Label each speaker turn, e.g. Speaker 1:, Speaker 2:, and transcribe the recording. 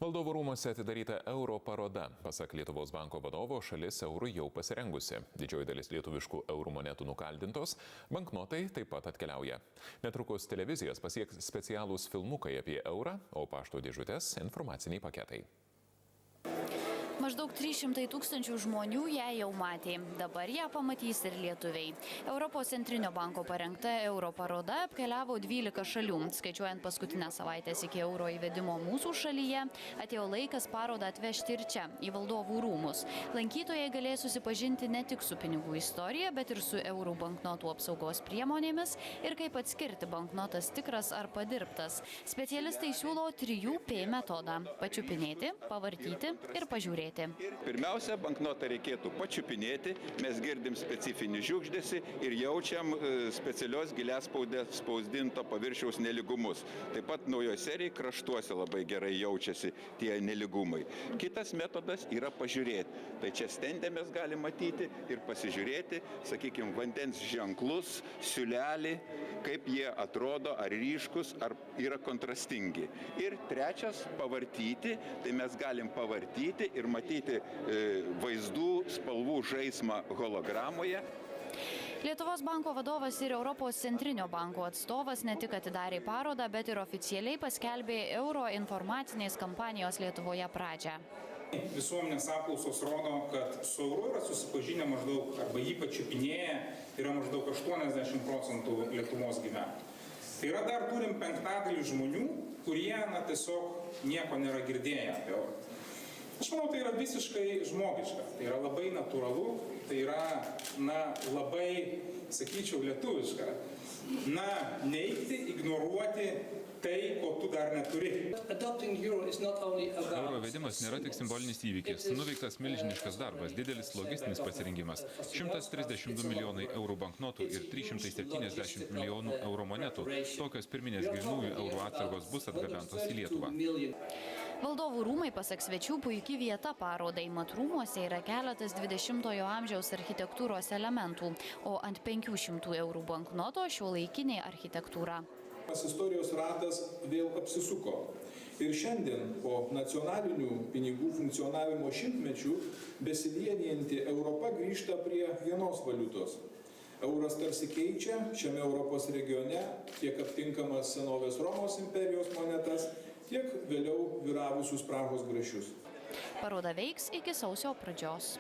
Speaker 1: Valdovų rūmuose atidaryta euro paroda. Pasak Lietuvos banko vadovo, šalis eurui jau pasirengusi. Didžioji dalis lietuviškų eurų monetų nukaldintos, banknotai taip pat atkeliauja. Netrukus televizijas pasieks specialūs filmukai apie eurą, o pašto dėžutės informaciniai paketai.
Speaker 2: Maždaug 300 000 žmonių ją jau matė. Dabar ją pamatys ir lietuviai. Europos centrinio banko parengta euro paroda apkeliavo 12 šalių. Skaičiuojant paskutinę savaitės iki euro įvedimo mūsų šalyje, atėjo laikas parodą atvežti ir čia, į Valdovų rūmus. Lankytojai galės susipažinti ne tik su pinigų istorija, bet ir su eurų banknotų apsaugos priemonėmis ir kaip atskirti banknotas tikras ar padirbtas. Specialistai siūlo 3P metodą – pačiupinėti, pavartyti ir pažiūrėti.
Speaker 3: Pirmiausia, banknotą reikėtų pačiupinėti, mes girdim specifinį žiugždesį ir jaučiam specialios giliaspaudės spausdinto paviršiaus nelygumus. Taip pat naujoj serijai kraštuose labai gerai jaučiasi tie nelygumai. Kitas metodas yra pažiūrėti. Tai čia stende mes galime matyti ir pasižiūrėti, sakykime, vandens ženklus, siūlelį, kaip jie atrodo, ar ryškus, ar yra kontrastingi. Ir trečias, pavartyti, tai mes galim pavartyti ir matyti vaizdų, spalvų žaismą hologramoje.
Speaker 2: Lietuvos banko vadovas ir Europos centrinio banko atstovas ne tik atidarė parodą, bet ir oficialiai paskelbė euro informacinės kampanijos Lietuvoje pradžią.
Speaker 4: Visuomenės apklausos rodo, kad su euru yra susipažinę maždaug, arba jį pačiupinėję, yra maždaug 80% Lietuvos gyventojų. Tai yra dar turim 5% žmonių, kurie tiesiog nieko nėra girdėję apie eurą. Aš manau, tai yra visiškai žmogiška, tai yra labai natūralu, tai yra, labai, sakyčiau, lietuviška. Neigti, ignoruoti tai, ko tu dar neturi.
Speaker 5: Euro įvedimas nėra tik simbolinis įvykis, nuveiktas milžiniškas darbas, didelis logistinis pasirengimas. 132 milijonai eurų banknotų ir 370 milijonų euro monetų. Tokios pirminės grynųjų eurų atsargos bus atgabentos į Lietuvą.
Speaker 2: Valdovų rūmai, pasak svečių, puikia vieta parodai. Mat rūmuose yra keletas 20-ojo amžiaus architektūros elementų, o ant 500 eurų banknoto šiuolaikinė architektūra.
Speaker 6: Istorijos ratas vėl apsisuko. Ir šiandien po nacionalinių pinigų funkcionavimo šimtmečių besivienijanti Europa grįžta prie vienos valiutos. Euras tarsi keičia šiame Europos regione tiek aptinkamas senovės Romos imperijos monetas, tiek vėliau vyravusius Prahos grašius.
Speaker 2: Paroda veiks iki sausio pradžios.